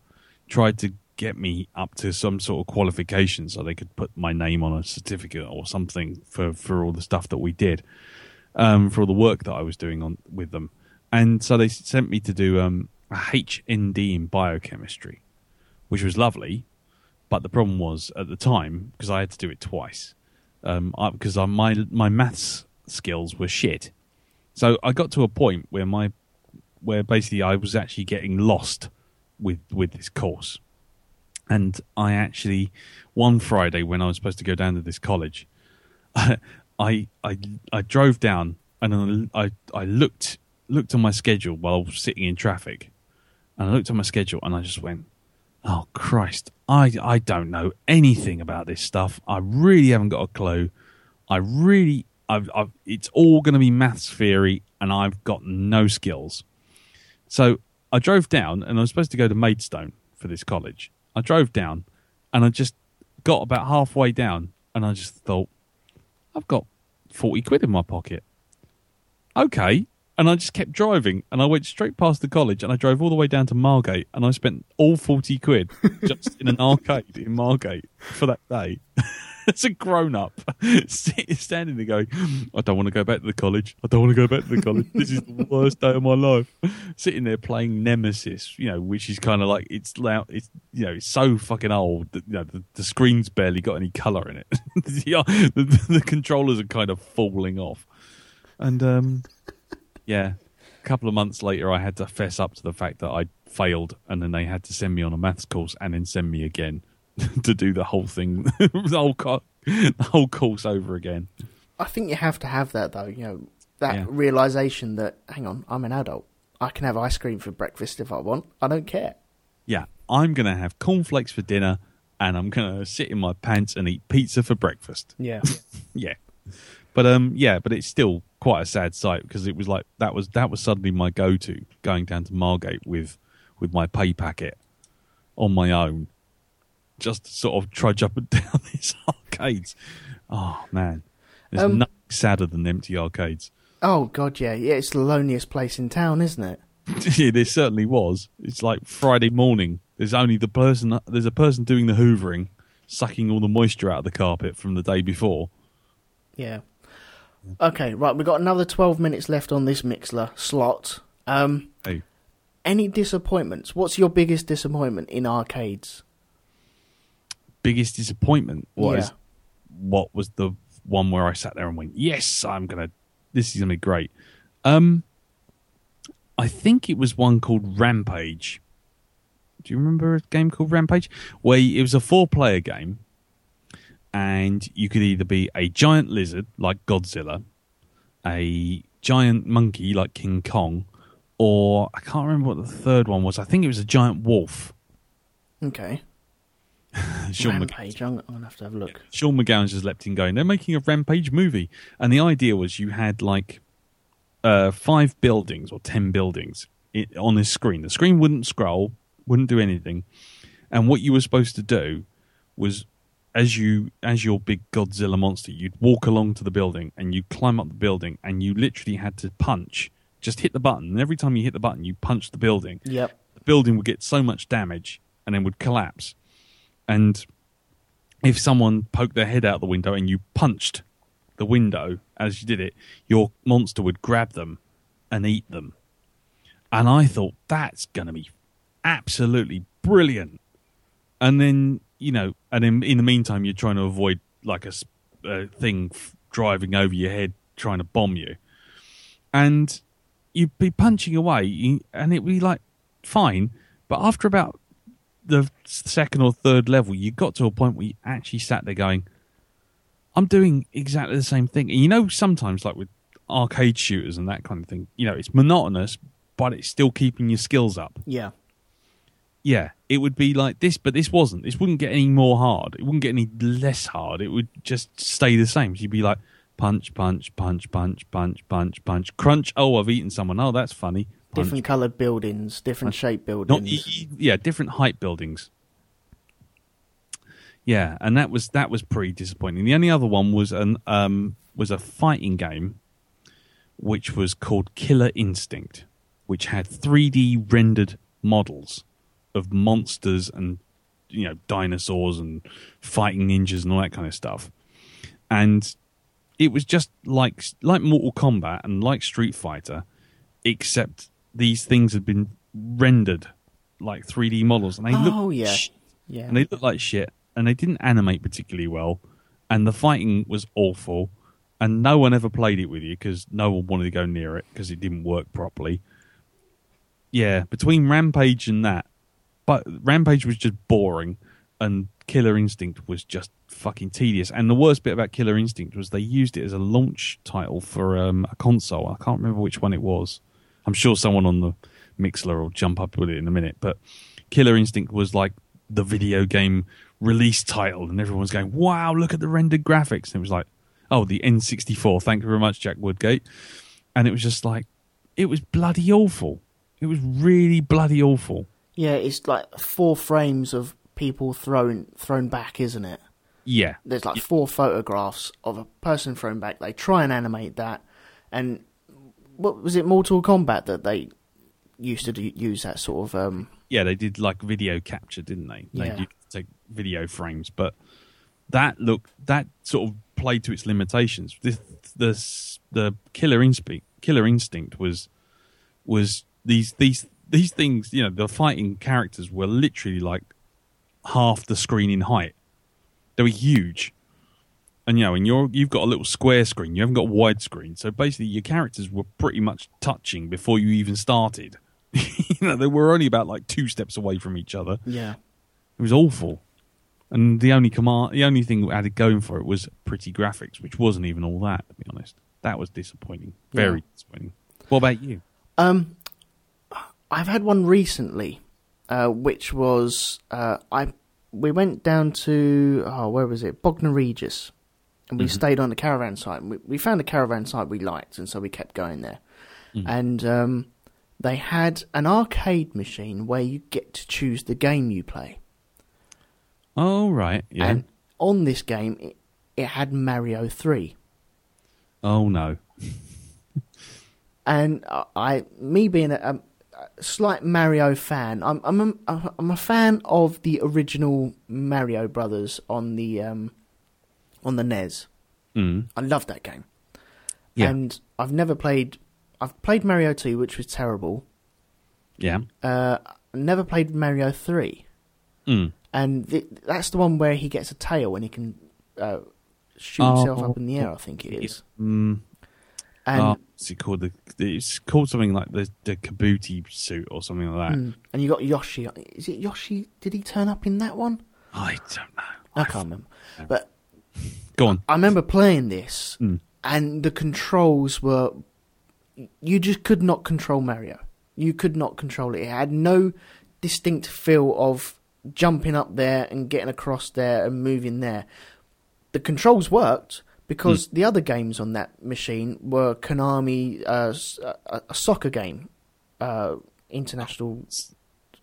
tried to get me up to some sort of qualification so they could put my name on a certificate or something for all the stuff that we did, for all the work that I was doing with them. And so they sent me to do a HND in biochemistry, which was lovely. But the problem was, at the time, because I had to do it twice, because my maths skills were shit. So I got to a point where my where basically I was actually getting lost with this course. And I actually, one Friday when I was supposed to go down to this college, I drove down and I looked on my schedule while I was sitting in traffic, and I looked at my schedule and I just went, "Oh Christ, I don't know anything about this stuff. I really haven't got a clue. It's all going to be maths theory, and I've got no skills." So I drove down, and I was supposed to go to Maidstone for this college. I drove down, and I just got about halfway down, and I just thought, I've got 40 quid in my pocket. Okay. And I just kept driving, and I went straight past the college, and I drove all the way down to Margate, and I spent all 40 quid just in an arcade in Margate for that day. As a grown-up, standing there going, I don't want to go back to the college. I don't want to go back to the college. This is the worst day of my life. Sitting there playing Nemesis, which is kind of like, it's loud. It's, it's so fucking old that, the screen's barely got any colour in it. the controllers are kind of falling off. And, yeah, a couple of months later, I had to fess up to the fact that I failed, and then they had to send me on a maths course and then send me again to do the whole thing, the whole course over again. I think you have to have that, though, that realisation that, hang on, I'm an adult. I can have ice cream for breakfast if I want. I don't care. Yeah, I'm going to have cornflakes for dinner, and I'm going to sit in my pants and eat pizza for breakfast. Yeah. Yeah. But it's still quite a sad sight, because it was like that was suddenly my go-to, going down to Margate with my pay packet on my own, just to sort of trudge up and down these arcades. Oh man, there's nothing sadder than empty arcades. Oh god, yeah, it's the loneliest place in town, isn't it? Yeah, there certainly was. It's like Friday morning. There's a person doing the hoovering, sucking all the moisture out of the carpet from the day before. Yeah. Okay, right, we've got another 12 minutes left on this Mixlr slot. Hey. Any disappointments? What's your biggest disappointment in arcades? Biggest disappointment was what was the one where I sat there and went, yes, this is going to be great. I think it was one called Rampage. Do you remember a game called Rampage? Where it was a 4-player game, and you could either be a giant lizard like Godzilla, a giant monkey like King Kong, or I can't remember what the third one was. I think it was a giant wolf. Okay. Rampage. I'm going to have to have a look. Sean McGowan's just leapt in going, they're making a Rampage movie. And the idea was you had like 5 buildings or 10 buildings on this screen. The screen wouldn't scroll, wouldn't do anything. And what you were supposed to do was, as your big Godzilla monster, you'd walk along to the building and you'd climb up the building, and you literally had to punch. Just hit the button. And every time you hit the button, you punch the building. Yep. The building would get so much damage and then would collapse. And if someone poked their head out the window and you punched the window as you did it, your monster would grab them and eat them. And I thought, that's going to be absolutely brilliant. And then, and then in the meantime, you're trying to avoid like a thing driving over your head, trying to bomb you. And you'd be punching away, and it'd be like, fine. But after about the second or third level, you got to a point where you actually sat there going, I'm doing exactly the same thing. And sometimes like with arcade shooters and that kind of thing, it's monotonous, but it's still keeping your skills up. Yeah. Yeah, it would be like this, but this wasn't. This wouldn't get any more hard. It wouldn't get any less hard. It would just stay the same. So you'd be like, punch, punch, punch, punch, punch, punch, punch, crunch. Oh, I've eaten someone. Oh, that's funny. Punch. Different coloured buildings, different shaped buildings. Different height buildings. Yeah, and that was pretty disappointing. The only other one was a fighting game, which was called Killer Instinct, which had 3D rendered models of monsters and dinosaurs and fighting ninjas and all that kind of stuff. And it was just like Mortal Kombat and like Street Fighter, except these things had been rendered like 3D models, and they and they looked like shit, and they didn't animate particularly well, and the fighting was awful, and no one ever played it with you because no one wanted to go near it because it didn't work properly. Yeah, between Rampage and that, but Rampage was just boring, and Killer Instinct was just fucking tedious. And the worst bit about Killer Instinct was they used it as a launch title for a console. I can't remember which one it was. I'm sure someone on the Mixlr will jump up with it in a minute. But Killer Instinct was like the video game release title, and everyone's going, "Wow, look at the rendered graphics!" And it was like, "Oh, the N64. Thank you very much, Jack Woodgate." And it was just like, it was bloody awful. It was really bloody awful. Yeah, it's like 4 frames of people thrown back, isn't it? Yeah. There's like 4 photographs of a person thrown back. They try and animate that. And what was it, Mortal Kombat, that they used to use that sort of... Yeah, they did like video capture, didn't they? Yeah. They used to take video frames. But that sort of played to its limitations. The Killer Instinct was these things, you know, the fighting characters were literally like half the screen in height. They were huge. And, you know, and you've got a little square screen. You haven't got widescreen. So basically your characters were pretty much touching before you even started. You know, they were only about like 2 steps away from each other. Yeah. It was awful. And the only thing that had going for it was pretty graphics, which wasn't even all that, to be honest. That was disappointing. Very disappointing. What about you? I've had one recently, which was we went down to where was it? Bognor Regis, and we stayed on the caravan site. We found a caravan site we liked, and so we kept going there. And they had an arcade machine where you get to choose the game you play. Oh right, yeah. And on this game, it had Mario 3. Oh no. And me being a slight Mario fan, I'm a fan of the original Mario Brothers on the NES. I love that game. Yeah. And I've played Mario 2, which was terrible. Yeah. Never played Mario 3. And that's the one where he gets a tail and he can shoot himself up in the air, I think it is. And what's it called? It's called something like the Kabuki suit or something like that. And you got Yoshi. Is it Yoshi? Did he turn up in that one? I don't know. I can't remember. But go on. I remember playing this, and the controls were... You just could not control Mario. You could not control it. It had no distinct feel of jumping up there and getting across there and moving there. The controls worked... Because the other games on that machine were Konami, a soccer game, international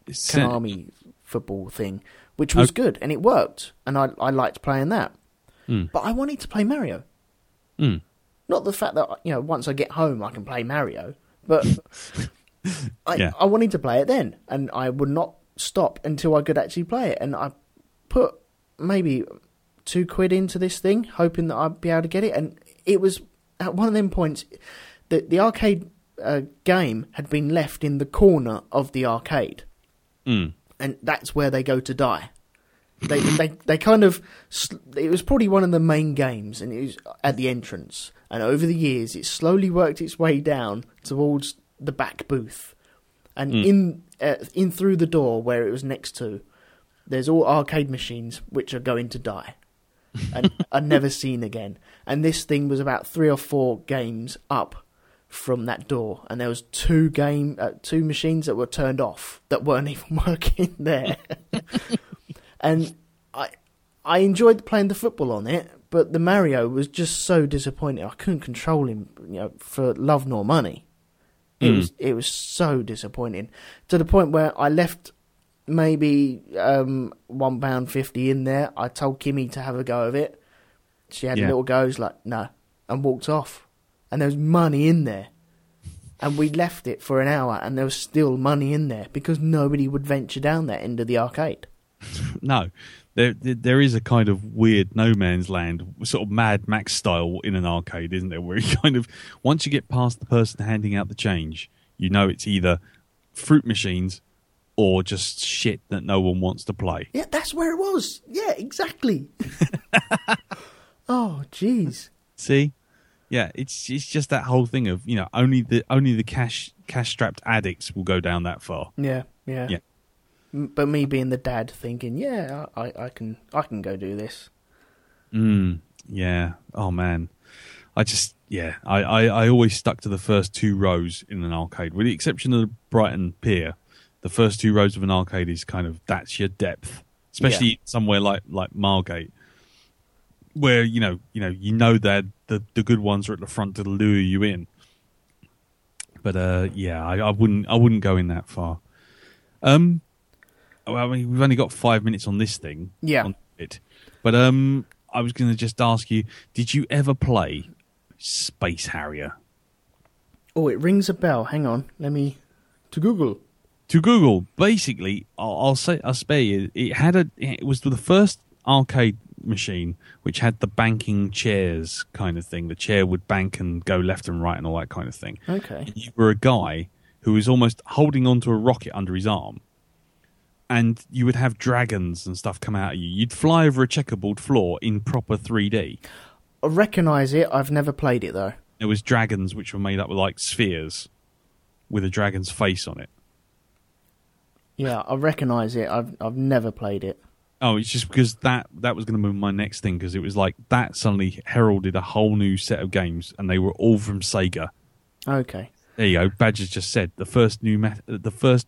Konami football thing, which was good, and it worked, and I liked playing that. But I wanted to play Mario. Not the fact that, you know, once I get home I can play Mario, but I wanted to play it then, and I would not stop until I could actually play it, and I put maybe... £2 into this thing, hoping that I'd be able to get it, and it was at one of them points that the arcade game had been left in the corner of the arcade, and that's where they go to die. They kind of... It was probably one of the main games, and it was at the entrance, and over the years it slowly worked its way down towards the back booth, and in through the door where it was next to, there's all arcade machines which are going to die. And are never seen again. And this thing was about 3 or 4 games up from that door, and there was 2 machines that were turned off that weren't even working there. And I enjoyed playing the football on it, but the Mario was just so disappointing. I couldn't control him, you know, for love nor money. It was so disappointing, to the point where I left maybe £1.50 in there. I told Kimmy to have a go of it. She had a little go. Was like, no, and walked off. And there was money in there, and we left it for an hour, and there was still money in there because nobody would venture down that end of the arcade. No, there is a kind of weird no man's land, sort of Mad Max style in an arcade, isn't there? Where you kind of, once you get past the person handing out the change, you know it's either fruit machines or just shit that no one wants to play. Yeah, that's where it was. Yeah, exactly. Oh, jeez. See? Yeah, it's just that whole thing of, you know, only the cash strapped addicts will go down that far. Yeah. Yeah. But me being the dad, thinking, yeah, I can go do this. Yeah. Oh man, I always stuck to the first 2 rows in an arcade, with the exception of the Brighton Pier. The first 2 rows of an arcade is kind of, that's your depth, especially somewhere like Margate, where you know that the good ones are at the front to lure you in. But I wouldn't go in that far. Well, I mean, we've only got 5 minutes on this thing. Yeah. On it. But I was going to just ask you, did you ever play Space Harrier? Oh, it rings a bell. Hang on, to Google. Basically, I'll spare you. It was the first arcade machine which had the banking chairs kind of thing. The chair would bank and go left and right and all that kind of thing. Okay. And you were a guy who was almost holding onto a rocket under his arm, and you would have dragons and stuff come out of you. You'd fly over a checkerboard floor in proper 3D. I recognise it. I've never played it though. There was dragons which were made up with like spheres with a dragon's face on it. Yeah, I recognise it. I've never played it. Oh, it's just because that was going to be my next thing, because it was like that suddenly heralded a whole new set of games, and they were all from Sega. Okay. There you go. Badger's just said the first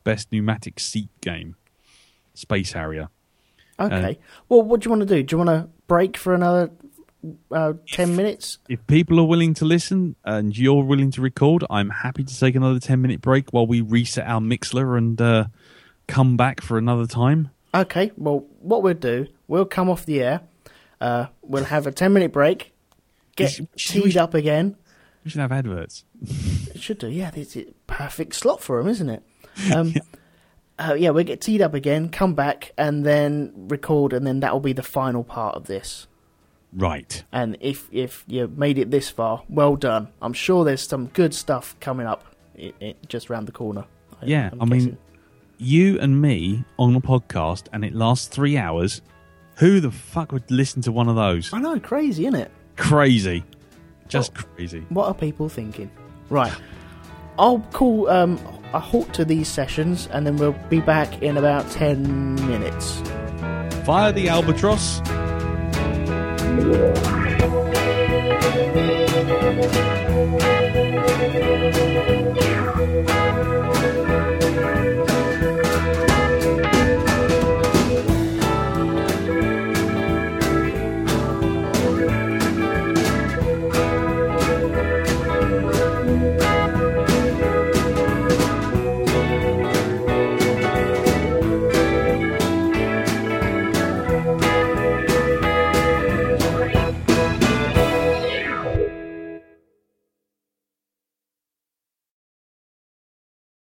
best pneumatic seat game, Space Harrier. Okay. Well, what do you want to do? Do you want to break for another 10 minutes? If people are willing to listen and you're willing to record, I'm happy to take another 10-minute break while we reset our Mixlr and come back for another time. Okay. Well, what we'll do, we'll come off the air. We'll have a 10-minute break. Get teed up again. We should have adverts. It should do. Yeah, it's a perfect slot for them, isn't it? We'll get teed up again, come back, and then record, and then that'll be the final part of this. Right. And if you made it this far, well done. I'm sure there's some good stuff coming up just round the corner. I mean, you and me on a podcast, and it lasts 3 hours. Who the fuck would listen to one of those? I know, crazy, isn't it? Crazy. Just crazy. What are people thinking? Right. I'll call a halt to these sessions, and then we'll be back in about 10 minutes. Fire the albatross.